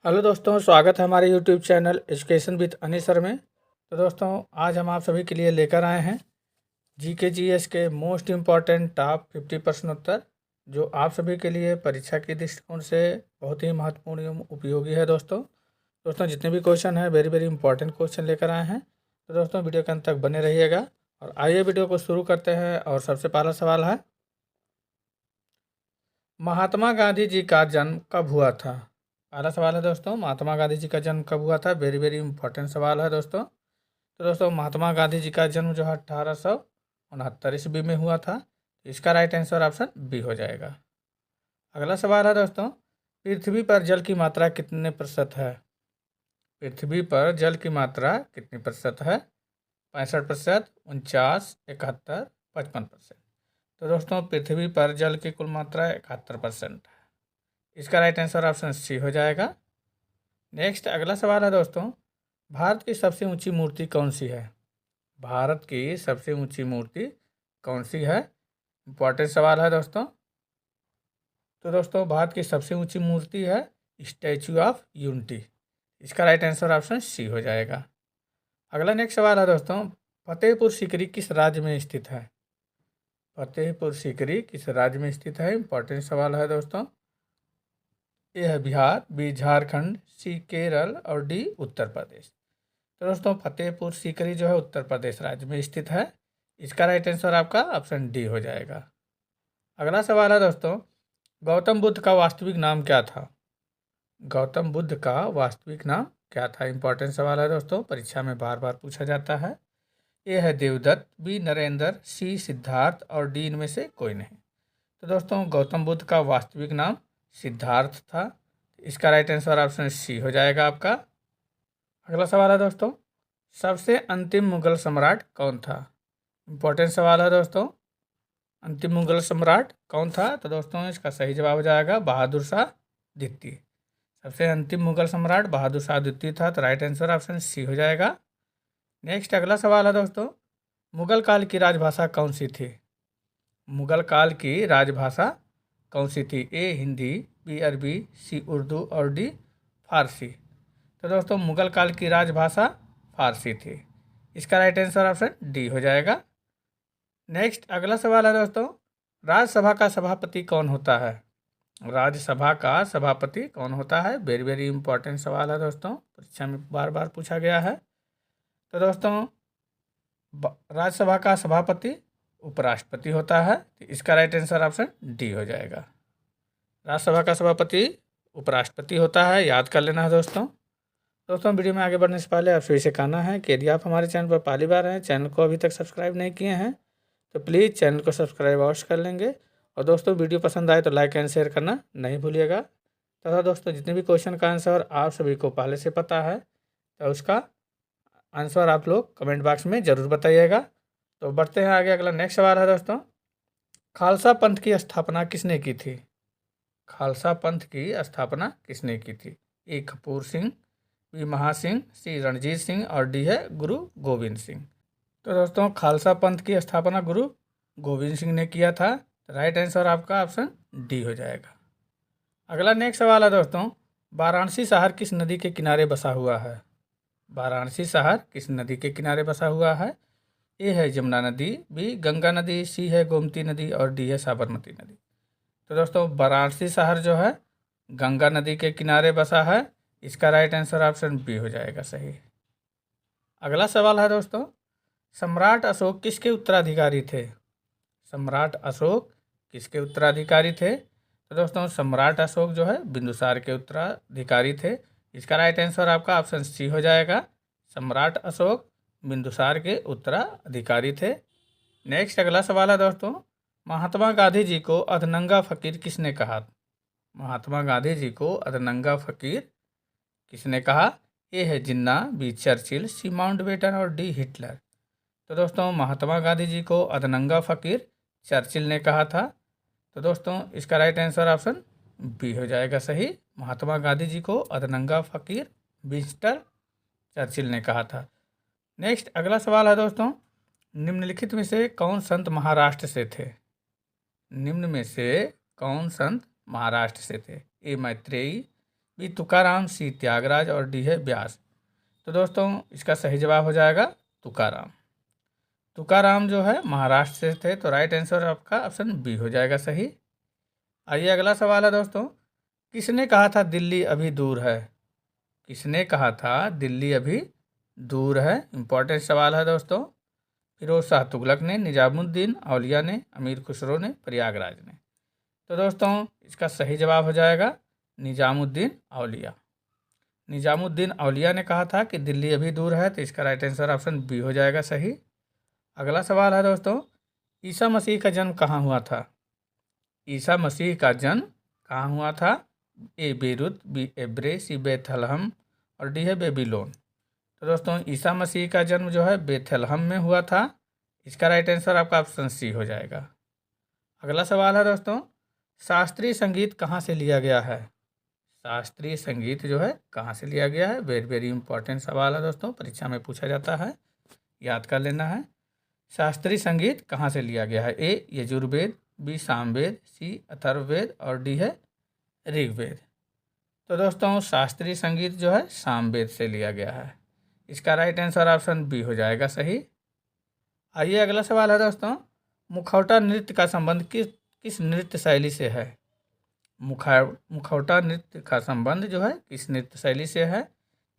Hello दोस्तों, स्वागत है हमारे यूट्यूब चैनल एजुकेशन विद अनी सर में। तो दोस्तों, आज हम आप सभी के लिए लेकर आए हैं जीके जीएस के मोस्ट इम्पॉर्टेंट टॉप 50 प्रश्न उत्तर, जो आप सभी के लिए परीक्षा के दृष्टिकोण से बहुत ही महत्वपूर्ण एवं उपयोगी है। दोस्तों जितने भी क्वेश्चन हैं वेरी वेरी इंपॉर्टेंट क्वेश्चन लेकर आए हैं। तो दोस्तों वीडियो के अंत तक बने रहिएगा और आइए वीडियो को शुरू करते हैं। और सबसे पहला सवाल है, महात्मा गांधी जी का जन्म कब हुआ था? पहला सवाल है दोस्तों, महात्मा गांधी जी का जन्म कब हुआ था? वेरी वेरी इंपॉर्टेंट सवाल है दोस्तों। तो दोस्तों महात्मा गांधी जी का जन्म जो है 1869 ईस्वी में हुआ था। इसका राइट आंसर ऑप्शन बी हो जाएगा। अगला सवाल है दोस्तों, पृथ्वी पर जल की मात्रा कितने प्रतिशत है? पृथ्वी पर जल की मात्रा कितनी प्रतिशत है? 65%, 49, 71, 55%। तो दोस्तों पृथ्वी पर जल की कुल मात्रा 71% है। इसका राइट आंसर ऑप्शन सी हो जाएगा। नेक्स्ट अगला सवाल है दोस्तों, भारत की सबसे ऊंची मूर्ति कौन सी है? भारत की सबसे ऊंची मूर्ति कौन सी है? इंपॉर्टेंट सवाल है दोस्तों। तो दोस्तों भारत की सबसे ऊंची मूर्ति है स्टैचू ऑफ यूनिटी। इसका राइट आंसर ऑप्शन सी हो जाएगा। अगला नेक्स्ट सवाल है दोस्तों, फतेहपुर सीकरी किस राज्य में स्थित है? फतेहपुर सीकरी किस राज्य में स्थित है? इंपॉर्टेंट सवाल है दोस्तों। ए है बिहार, बी झारखंड, सी केरल और डी उत्तर प्रदेश। तो दोस्तों फतेहपुर सीकरी जो है उत्तर प्रदेश राज्य में स्थित है। इसका राइट आंसर आपका ऑप्शन डी हो जाएगा। अगला सवाल है दोस्तों, गौतम बुद्ध का वास्तविक नाम क्या था? गौतम बुद्ध का वास्तविक नाम क्या था? इंपॉर्टेंट सवाल है दोस्तों, परीक्षा में बार बार पूछा जाता है। ए है देवदत्त, बी नरेंद्र, सी सिद्धार्थ और डी इनमें से कोई नहीं। तो दोस्तों गौतम बुद्ध का वास्तविक नाम सिद्धार्थ था। इसका राइट आंसर ऑप्शन सी हो जाएगा आपका। अगला सवाल है दोस्तों, सबसे अंतिम मुगल सम्राट कौन था? इंपॉर्टेंट सवाल है दोस्तों, अंतिम मुगल सम्राट कौन था? तो दोस्तों इसका सही जवाब हो जाएगा बहादुर शाह द्वितीय। सबसे अंतिम मुगल सम्राट बहादुर शाह द्वितीय था। तो राइट आंसर ऑप्शन सी हो जाएगा। नेक्स्ट अगला सवाल है दोस्तों, मुगल काल की राजभाषा कौन सी थी? मुगल काल की राजभाषा कौन सी थी? ए हिंदी, बी अरबी, सी उर्दू और डी फारसी। तो दोस्तों मुगल काल की राजभाषा फारसी थी। इसका राइट आंसर ऑप्शन डी हो जाएगा। नेक्स्ट अगला सवाल है दोस्तों, राज्यसभा का सभापति कौन होता है? राज्यसभा का सभापति कौन होता है? वेरी वेरी इंपॉर्टेंट सवाल है दोस्तों, परीक्षा में बार बार पूछा गया है। तो दोस्तों राज्यसभा का सभापति उपराष्ट्रपति होता है। तो इसका राइट आंसर ऑप्शन डी हो जाएगा। राज्यसभा का सभापति उपराष्ट्रपति होता है, याद कर लेना है दोस्तों वीडियो में आगे बढ़ने से पहले आपसे इसे कहना है कि यदि आप हमारे चैनल पर पहली बार हैं, चैनल को अभी तक सब्सक्राइब नहीं किए हैं तो प्लीज़ चैनल को सब्सक्राइब अवश्य कर लेंगे। और दोस्तों वीडियो पसंद आए तो लाइक एंड शेयर करना नहीं भूलिएगा। तथा दोस्तों जितने भी क्वेश्चन का आंसर आप सभी को पहले से पता है तो उसका आंसर आप लोग कमेंट बॉक्स में ज़रूर बताइएगा। तो बढ़ते हैं आगे। अगला नेक्स्ट सवाल है दोस्तों, खालसा पंथ की स्थापना किसने की थी? खालसा पंथ की स्थापना किसने की थी? ए कपूर सिंह, बी महासिंह, सी रणजीत सिंह और डी है गुरु गोविंद सिंह। तो दोस्तों खालसा पंथ की स्थापना गुरु गोविंद सिंह ने किया था। राइट आंसर आपका ऑप्शन डी हो जाएगा। अगला नेक्स्ट सवाल है दोस्तों, वाराणसी शहर किस नदी के किनारे बसा हुआ है? वाराणसी शहर किस नदी के किनारे बसा हुआ है? ए है यमुना नदी, बी गंगा नदी, सी है गोमती नदी और डी है साबरमती नदी। तो दोस्तों वाराणसी शहर जो है गंगा नदी के किनारे बसा है। इसका राइट आंसर ऑप्शन बी हो जाएगा सही। अगला सवाल है दोस्तों, सम्राट अशोक किसके उत्तराधिकारी थे? सम्राट अशोक किसके उत्तराधिकारी थे? तो दोस्तों सम्राट अशोक जो है बिंदुसार के उत्तराधिकारी थे। इसका राइट आंसर आपका ऑप्शन सी हो जाएगा। सम्राट अशोक बिंदुसार के उत्तराधिकारी थे। नेक्स्ट अगला सवाल है दोस्तों, महात्मा गांधी जी को अधनंगा फकीर किसने कहा? महात्मा गांधी जी को अधनंगा फकीर किसने कहा? ए है जिन्ना, बी चर्चिल, सी माउंटबेटन और डी हिटलर। तो दोस्तों महात्मा गांधी जी को अधनंगा फकीर चर्चिल ने कहा था। तो दोस्तों इसका राइट आंसर ऑप्शन बी हो जाएगा सही। महात्मा गांधी जी को अधनंगा फकीर विंस्टन चर्चिल ने कहा था। नेक्स्ट अगला सवाल है दोस्तों, निम्नलिखित में से कौन संत महाराष्ट्र से थे? निम्न में से कौन संत महाराष्ट्र से थे? ए मैत्रेयी, बी तुकाराम, सी त्यागराज और डी है व्यास। तो दोस्तों इसका सही जवाब हो जाएगा तुकाराम। तुकाराम जो है महाराष्ट्र से थे, तो राइट आंसर आपका ऑप्शन बी हो जाएगा सही। आइए अगला सवाल है दोस्तों, किसने कहा था दिल्ली अभी दूर है? किसने कहा था दिल्ली अभी दूर है? इंपॉर्टेंट सवाल है दोस्तों। फिरोज शाह तुगलक ने, निजामुद्दीन औलिया ने, अमीर खुसरो ने, प्रयागराज ने। तो दोस्तों इसका सही जवाब हो जाएगा निजामुद्दीन औलिया। निजामुद्दीन औलिया ने कहा था कि दिल्ली अभी दूर है, तो इसका राइट आंसर ऑप्शन बी हो जाएगा सही। अगला सवाल है दोस्तों, ईसा मसीह का जन्म कहाँ हुआ था? ईसा मसीह का जन्म कहाँ हुआ था? ए बेरूत, बी एब्रे, सी बेथलहम और डी है बेबीलोन। तो दोस्तों ईसा मसीह का जन्म जो है बेथलहम में हुआ था। इसका राइट आंसर आपका ऑप्शन सी हो जाएगा। अगला सवाल है दोस्तों, शास्त्रीय संगीत कहाँ से लिया गया है? शास्त्रीय संगीत जो है कहाँ से लिया गया है? वेरी वेरी इंपॉर्टेंट सवाल है दोस्तों, परीक्षा में पूछा जाता है, याद कर लेना है। शास्त्रीय संगीत कहाँ से लिया गया है? ए यजुर्वेद, बी सामवेद, सी अथर्ववेद और डी है ऋग्वेद। तो दोस्तों शास्त्रीय संगीत जो है सामवेद से लिया गया है। इसका राइट आंसर ऑप्शन बी हो जाएगा सही। आइए अगला सवाल है दोस्तों, मुखौटा नृत्य का संबंध किस किस नृत्य शैली से है? मुखौटा नृत्य का संबंध जो है किस नृत्य शैली से है?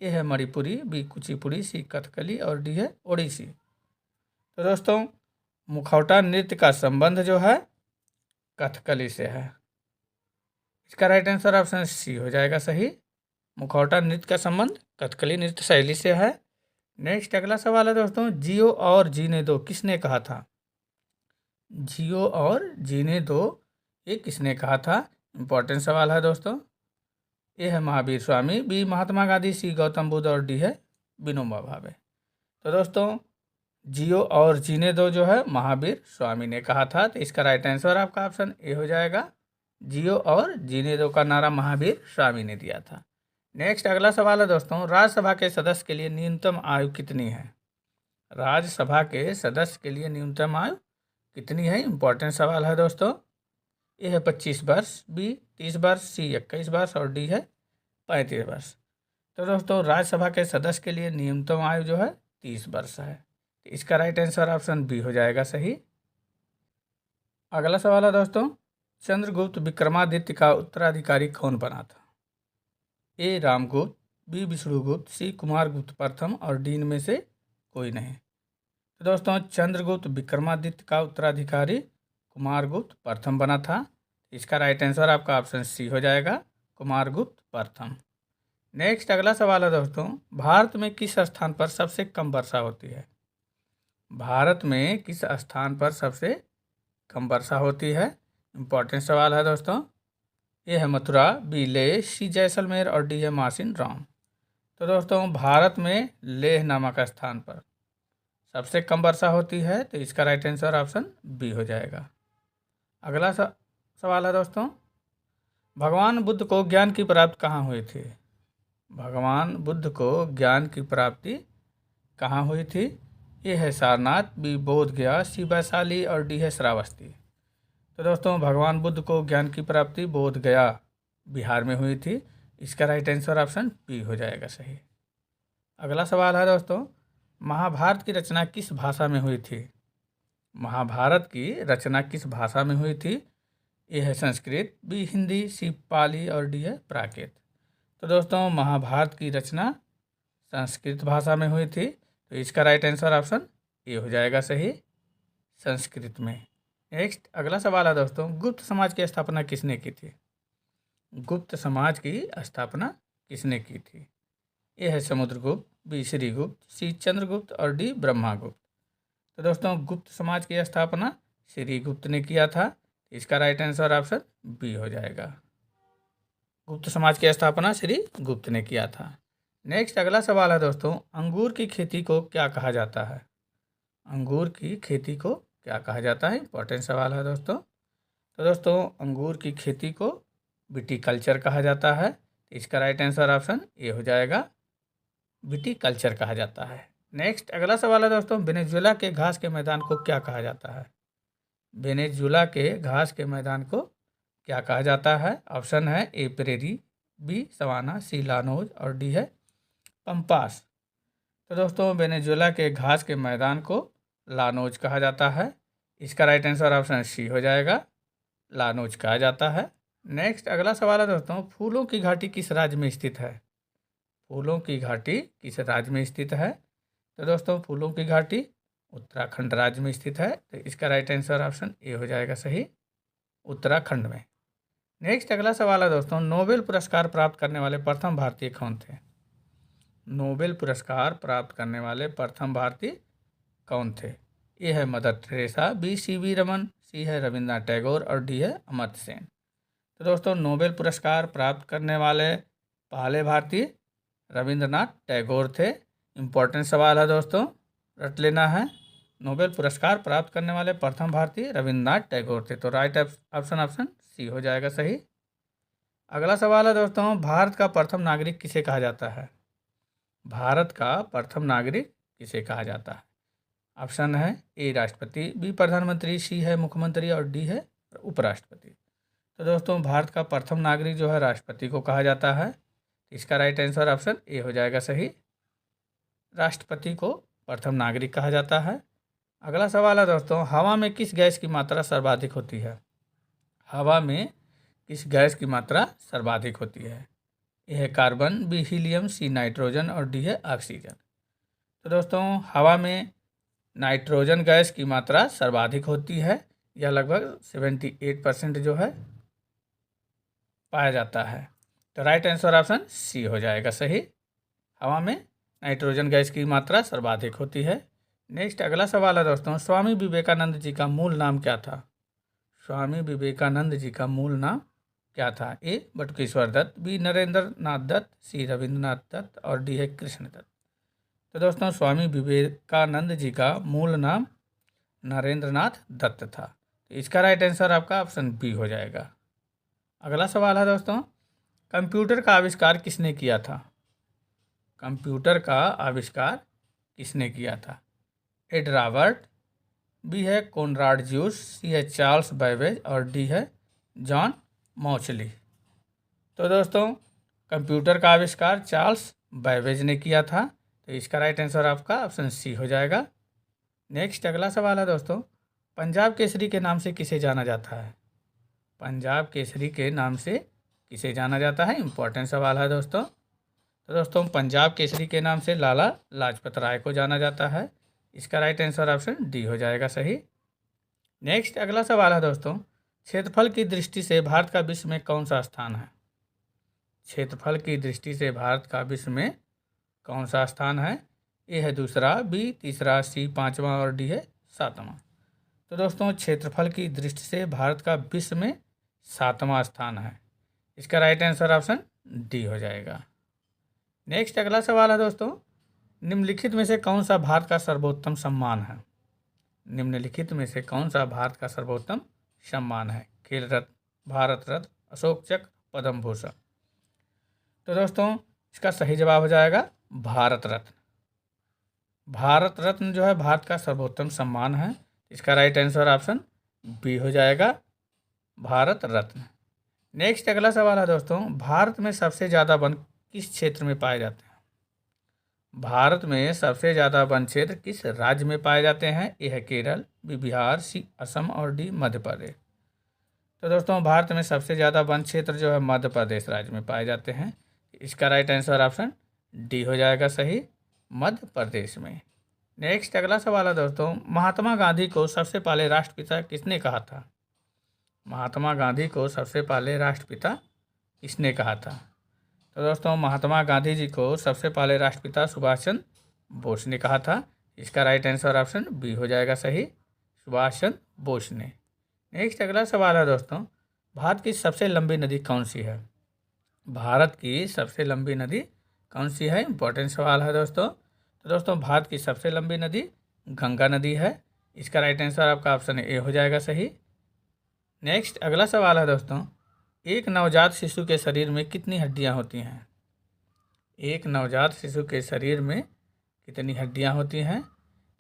ए है मणिपुरी, बी कुचिपुड़ी, सी कथकली और डी है ओडिसी। तो दोस्तों मुखौटा नृत्य का संबंध जो है कथकली से है। इसका राइट आंसर ऑप्शन सी हो जाएगा सही। मुखौटा नृत्य का संबंध कथकली नृत्य शैली से है। नेक्स्ट अगला सवाल है दोस्तों, जियो और जीने दो किसने कहा था? जियो और जीने दो ये किसने कहा था? इंपॉर्टेंट सवाल है दोस्तों। ए है महावीर स्वामी, बी महात्मा गांधी, सी गौतम बुद्ध और डी है विनोबा भावे। तो दोस्तों जियो और जीने दो जो है महावीर स्वामी ने कहा था, तो इसका राइट आंसर आपका ऑप्शन ए हो जाएगा। जियो और जीने दो का नारा महावीर स्वामी ने दिया था। नेक्स्ट अगला सवाल है दोस्तों, राज्यसभा के सदस्य के लिए न्यूनतम आयु कितनी है? राज्यसभा के सदस्य के लिए न्यूनतम आयु कितनी है? इंपॉर्टेंट सवाल है दोस्तों। ए है 25 वर्ष, बी 30 वर्ष, सी 21 वर्ष और डी है 35 वर्ष। तो दोस्तों राज्यसभा के सदस्य के लिए न्यूनतम आयु जो है 30 वर्ष है। तो इसका राइट आंसर ऑप्शन बी हो जाएगा सही। अगला सवाल है दोस्तों, चंद्रगुप्त विक्रमादित्य का उत्तराधिकारी कौन बना था? ए रामगुप्त, बी विष्णुगुप्त, सी कुमारगुप्त प्रथम और डी में से कोई नहीं। तो दोस्तों चंद्रगुप्त विक्रमादित्य का उत्तराधिकारी कुमारगुप्त प्रथम बना था। इसका राइट आंसर आपका ऑप्शन सी हो जाएगा, कुमारगुप्त प्रथम। नेक्स्ट अगला सवाल है दोस्तों, भारत में किस स्थान पर सबसे कम वर्षा होती है? भारत में किस स्थान पर सबसे कम वर्षा होती है? इंपॉर्टेंट सवाल है दोस्तों। ये है मथुरा, बी लेह, सी जैसलमेर और डी है मासिन राम। तो दोस्तों भारत में लेह नामक स्थान पर सबसे कम वर्षा होती है, तो इसका राइट आंसर ऑप्शन बी हो जाएगा। अगला सवाल है दोस्तों, भगवान बुद्ध को ज्ञान की प्राप्ति कहाँ हुई थी? भगवान बुद्ध को ज्ञान की प्राप्ति कहाँ हुई थी? ये है सारनाथ, बी बोध गया, सी वैशाली और डी है श्रावस्ती। तो दोस्तों भगवान बुद्ध को ज्ञान की प्राप्ति बोध गया बिहार में हुई थी। इसका राइट आंसर ऑप्शन बी हो जाएगा सही। अगला सवाल है दोस्तों, महाभारत की रचना किस भाषा में हुई थी? महाभारत की रचना किस भाषा में हुई थी? ए है संस्कृत, बी हिंदी, सी पाली और डी है प्राकृत। तो दोस्तों महाभारत की रचना संस्कृत भाषा में हुई थी, तो इसका राइट आंसर ऑप्शन ए हो जाएगा सही, संस्कृत में। नेक्स्ट अगला सवाल है दोस्तों, गुप्त समाज की स्थापना किसने की थी? गुप्त समाज की स्थापना किसने की थी? ए है समुद्रगुप्त, बी श्रीगुप्त, सी चंद्रगुप्त और डी ब्रह्मागुप्त। तो दोस्तों गुप्त समाज की स्थापना श्रीगुप्त ने किया था। इसका राइट आंसर ऑप्शन बी हो जाएगा, गुप्त समाज की स्थापना श्रीगुप्त ने किया था। नेक्स्ट अगला सवाल है दोस्तों, अंगूर की खेती को क्या कहा जाता है? अंगूर की खेती को क्या कहा जाता है? इंपॉर्टेंट सवाल है दोस्तों। तो दोस्तों अंगूर की खेती को विटीकल्चर कहा जाता है। इसका राइट आंसर ऑप्शन ए हो जाएगा, विटीकल्चर कहा जाता है। नेक्स्ट अगला सवाल है दोस्तों, वेनेजुएला के घास के मैदान को क्या कहा जाता है? वेनेजुएला के घास के मैदान को क्या कहा जाता है? ऑप्शन है ए प्रेरी, बी सवाना, सी लानोज और डी है पंपास। तो दोस्तों वेनेजुएला के घास के मैदान को लानोज कहा जाता है। इसका राइट आंसर ऑप्शन सी हो जाएगा, लानोज कहा जाता है। नेक्स्ट अगला सवाल है दोस्तों, फूलों की घाटी किस राज्य में स्थित है? फूलों की घाटी किस राज्य में स्थित है? तो दोस्तों फूलों की घाटी उत्तराखंड राज्य में स्थित है। तो इसका राइट आंसर ऑप्शन ए हो जाएगा सही, उत्तराखंड में। नेक्स्ट अगला सवाल है दोस्तों, नोबेल पुरस्कार प्राप्त करने वाले प्रथम भारतीय कौन थे? नोबेल पुरस्कार प्राप्त करने वाले प्रथम भारतीय कौन थे? ए है Mother Teresa, B CV. Raman, C है रविंद्रनाथ टैगोर और डी है अमर्त्य सेन। तो दोस्तों नोबेल पुरस्कार प्राप्त करने वाले पहले भारतीय रविंद्रनाथ टैगोर थे। इम्पोर्टेंट सवाल है दोस्तों, रट लेना है। नोबेल पुरस्कार प्राप्त करने वाले प्रथम भारतीय रविंद्रनाथ टैगोर थे। तो राइट ऑप्शन सी हो जाएगा सही। अगला सवाल है दोस्तों, भारत का प्रथम नागरिक किसे कहा जाता है? भारत का प्रथम नागरिक किसे कहा जाता है? ऑप्शन है ए राष्ट्रपति, बी प्रधानमंत्री, सी है मुख्यमंत्री और डी है उपराष्ट्रपति। तो दोस्तों भारत का प्रथम नागरिक जो है राष्ट्रपति को कहा जाता है। इसका राइट आंसर ऑप्शन ए हो जाएगा सही, राष्ट्रपति को प्रथम नागरिक कहा जाता है। अगला सवाल है दोस्तों, हवा में किस गैस की मात्रा सर्वाधिक होती है? हवा में किस गैस की मात्रा सर्वाधिक होती है? ए है carbon, B helium, C nitrogen और डी है ऑक्सीजन। तो दोस्तों हवा में नाइट्रोजन गैस की मात्रा सर्वाधिक होती है। यह लगभग 78% जो है पाया जाता है। तो राइट आंसर ऑप्शन सी हो जाएगा सही, हवा में नाइट्रोजन गैस की मात्रा सर्वाधिक होती है। नेक्स्ट अगला सवाल है दोस्तों, स्वामी विवेकानंद जी का मूल नाम क्या था? स्वामी विवेकानंद जी का मूल नाम क्या था? ए बटुकेश्वर दत्त, बी नरेंद्र नाथ दत्त, सी रविंद्रनाथ दत्त और डी है कृष्ण दत्त। तो दोस्तों स्वामी विवेकानंद जी का मूल नाम नरेंद्र नाथ दत्त था। तो इसका राइट आंसर आपका ऑप्शन बी हो जाएगा। अगला सवाल है दोस्तों, कंप्यूटर का आविष्कार किसने किया था? कंप्यूटर का आविष्कार किसने किया था? एड रॉबर्ट, बी है कोनराड ज्यूस, सी है चार्ल्स बैबेज और डी है जॉन मॉचली। तो दोस्तों कंप्यूटर का आविष्कार चार्ल्स बैबेज ने किया था। तो इसका राइट आंसर आपका ऑप्शन सी हो जाएगा। नेक्स्ट अगला सवाल है दोस्तों, पंजाब केसरी के नाम से किसे जाना जाता है? पंजाब केसरी के नाम से किसे जाना जाता है? इंपॉर्टेंट सवाल है दोस्तों। तो दोस्तों पंजाब केसरी के नाम से लाला लाजपत राय को जाना जाता है। इसका राइट आंसर ऑप्शन डी हो जाएगा सही। नेक्स्ट अगला सवाल है दोस्तों, क्षेत्रफल की दृष्टि से भारत का विश्व में कौन सा स्थान है? क्षेत्रफल की दृष्टि से भारत का विश्व में कौन सा स्थान है? ए है दूसरा, बी तीसरा, सी पाँचवा और डी है सातवां। तो दोस्तों क्षेत्रफल की दृष्टि से भारत का विश्व में 7वां स्थान है। इसका राइट आंसर ऑप्शन डी हो जाएगा। नेक्स्ट अगला सवाल है दोस्तों, निम्नलिखित में से कौन सा भारत का सर्वोत्तम सम्मान है? निम्नलिखित में से कौन सा भारत का सर्वोत्तम सम्मान है? खेल रत्न, भारत रत्न, अशोक चक्र, पद्म भूषण। तो दोस्तों इसका सही जवाब हो जाएगा भारत रत्न। भारत रत्न जो है भारत का सर्वोत्तम सम्मान है। इसका राइट आंसर ऑप्शन बी हो जाएगा, भारत रत्न। नेक्स्ट अगला सवाल है दोस्तों, भारत में सबसे ज़्यादा वन किस क्षेत्र में पाए जाते हैं? भारत में सबसे ज़्यादा वन क्षेत्र किस राज्य में पाए जाते हैं? ए है केरल, बी बिहार, सी असम और डी मध्य प्रदेश। तो दोस्तों भारत में सबसे ज़्यादा वन क्षेत्र जो है मध्य प्रदेश राज्य में पाए जाते हैं। इसका राइट आंसर ऑप्शन डी हो जाएगा सही, मध्य प्रदेश में। नेक्स्ट अगला सवाल है दोस्तों, महात्मा गांधी को सबसे पहले राष्ट्रपिता किसने कहा था? महात्मा गांधी को सबसे पहले राष्ट्रपिता किसने कहा था? तो दोस्तों महात्मा गांधी जी को सबसे पहले राष्ट्रपिता सुभाष चंद्र बोस ने कहा था। इसका राइट आंसर ऑप्शन बी हो जाएगा सही, सुभाष चंद्र बोस ने। नेक्स्ट अगला सवाल है दोस्तों, भारत की सबसे लंबी नदी कौन सी है? भारत की सबसे लंबी नदी कौन सी है? इंपॉर्टेंट सवाल है दोस्तों। तो दोस्तों भारत की सबसे लंबी नदी गंगा नदी है। इसका राइट आंसर आपका ऑप्शन ए हो जाएगा सही। नेक्स्ट अगला सवाल है दोस्तों, एक नवजात शिशु के शरीर में कितनी हड्डियां होती हैं? एक नवजात शिशु के शरीर में कितनी हड्डियां होती हैं?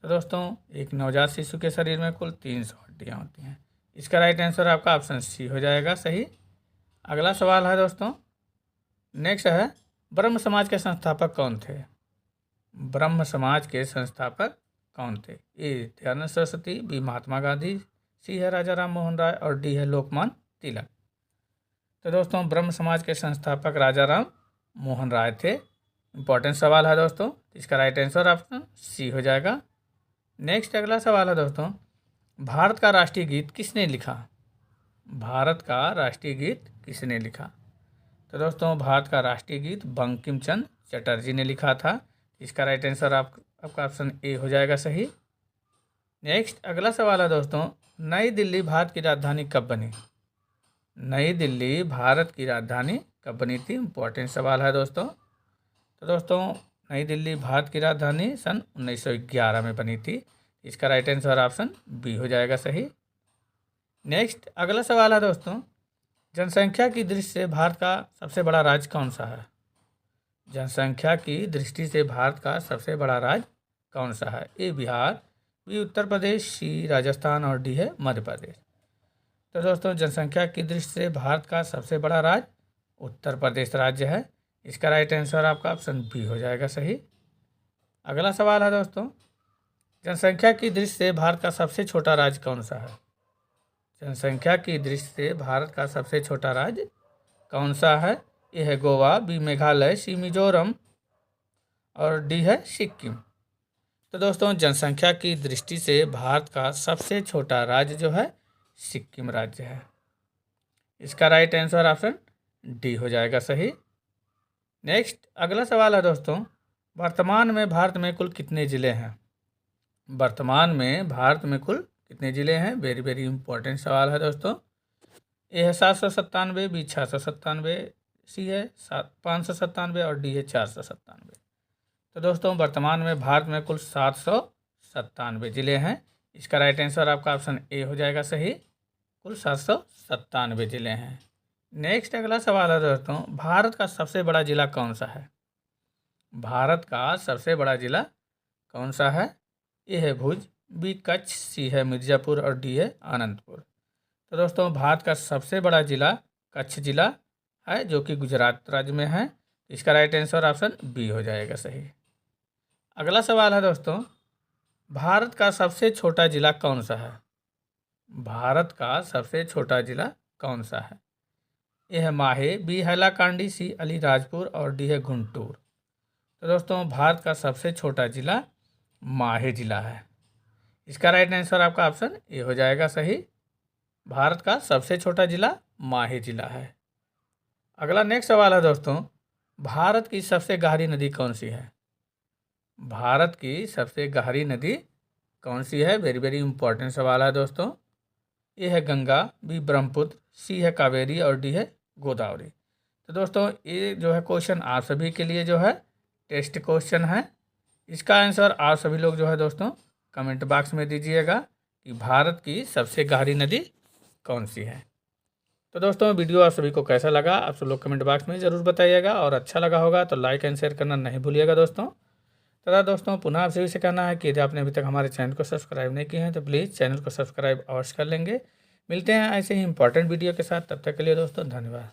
तो दोस्तों एक नवजात शिशु के शरीर में कुल 300 हड्डियां होती हैं। इसका राइट आंसर आपका ऑप्शन सी हो जाएगा सही। अगला सवाल है दोस्तों, नेक्स्ट है ब्रह्म समाज के संस्थापक कौन थे। ब्रह्म समाज के संस्थापक कौन थे। ए दयानंद सरस्वती, बी महात्मा गांधी, सी है राजा राम मोहन राय और डी है लोकमान्य तिलक। तो दोस्तों ब्रह्म समाज के संस्थापक राजा राम मोहन राय थे। इंपॉर्टेंट सवाल है दोस्तों, इसका राइट आंसर ऑप्शन सी हो जाएगा। नेक्स्ट अगला सवाल है दोस्तों, भारत का राष्ट्रीय गीत किसने लिखा। भारत का राष्ट्रीय गीत किसने लिखा। तो दोस्तों भारत का राष्ट्रीय गीत बंकिम चंद्र चटर्जी ने लिखा था। इसका राइट आंसर आपका ऑप्शन ए हो जाएगा सही। नेक्स्ट अगला सवाल है दोस्तों, नई दिल्ली भारत की राजधानी कब बनी। नई दिल्ली भारत की राजधानी कब बनी थी। इंपॉर्टेंट सवाल है दोस्तों। तो दोस्तों नई दिल्ली भारत की राजधानी सन 1911 में बनी थी। इसका राइट आंसर ऑप्शन बी हो जाएगा सही। नेक्स्ट अगला सवाल है दोस्तों, जनसंख्या की दृष्टि से भारत का सबसे बड़ा राज्य कौन सा है। जनसंख्या की दृष्टि से भारत का सबसे बड़ा राज्य कौन सा है। ए बिहार, बी उत्तर प्रदेश, सी राजस्थान और डी है मध्य प्रदेश। तो दोस्तों जनसंख्या की दृष्टि से भारत का सबसे बड़ा राज्य उत्तर प्रदेश राज्य है। इसका राइट आंसर आपका ऑप्शन बी हो जाएगा सही। अगला सवाल है दोस्तों, जनसंख्या की दृष्टि से भारत का सबसे छोटा राज्य कौन सा है। जनसंख्या की दृष्टि से भारत का सबसे छोटा राज्य कौन सा है। ए है गोवा, बी मेघालय, सी मिजोरम और डी है सिक्किम। तो दोस्तों जनसंख्या की दृष्टि से भारत का सबसे छोटा राज्य जो है सिक्किम राज्य है। इसका राइट आंसर ऑप्शन डी हो जाएगा सही। नेक्स्ट अगला सवाल है दोस्तों, वर्तमान में भारत में कुल कितने ज़िले हैं। वर्तमान में भारत में कुल कितने ज़िले हैं। वेरी वेरी इंपॉर्टेंट सवाल है दोस्तों। ए है 797, बी 697, सी है 597 और डी है 497। तो दोस्तों वर्तमान में भारत में कुल 797 ज़िले हैं। इसका राइट आंसर आपका ऑप्शन ए हो जाएगा सही। कुल 797 ज़िले हैं। नेक्स्ट अगला सवाल है दोस्तों, भारत का सबसे बड़ा ज़िला कौन सा है। भारत का सबसे बड़ा ज़िला कौन सा है। ए है भुज, बी कच्छ, सी है मिर्ज़ापुर और डी है अनंतपुर। तो दोस्तों भारत का सबसे बड़ा ज़िला कच्छ ज़िला है जो कि गुजरात राज्य में है। इसका राइट आंसर ऑप्शन बी हो जाएगा सही। अगला सवाल है दोस्तों, भारत का सबसे छोटा ज़िला कौन सा है। भारत का सबसे छोटा ज़िला कौन सा है। ए है माहे, बी हैलाकांडी, सी अलीराजपुर और डी है गुंटूर। तो दोस्तों भारत का सबसे छोटा ज़िला माहे ज़िला है। इसका राइट आंसर आपका ऑप्शन ए हो जाएगा सही। भारत का सबसे छोटा ज़िला माहे ज़िला है। अगला नेक्स्ट सवाल है दोस्तों, भारत की सबसे गहरी नदी कौन सी है। भारत की सबसे गहरी नदी कौन सी है। वेरी वेरी इंपॉर्टेंट सवाल है दोस्तों। ए है गंगा, बी ब्रह्मपुत्र, सी है कावेरी और डी है गोदावरी। तो दोस्तों ये जो है क्वेश्चन आप सभी के लिए जो है टेस्ट क्वेश्चन है। इसका आंसर आप सभी लोग जो है दोस्तों कमेंट बॉक्स में दीजिएगा कि भारत की सबसे गहरी नदी कौन सी है। तो दोस्तों वीडियो आप सभी को कैसा लगा आप सब लोग कमेंट बॉक्स में ज़रूर बताइएगा और अच्छा लगा होगा तो लाइक एंड शेयर करना नहीं भूलिएगा दोस्तों। तथा दोस्तों पुनः आप सभी से कहना है कि यदि आपने अभी तक हमारे चैनल को सब्सक्राइब नहीं किए हैं तो प्लीज़ चैनल को सब्सक्राइब अवश्य कर लेंगे। मिलते हैं ऐसे ही इंपॉर्टेंट वीडियो के साथ, तब तक के लिए दोस्तों धन्यवाद।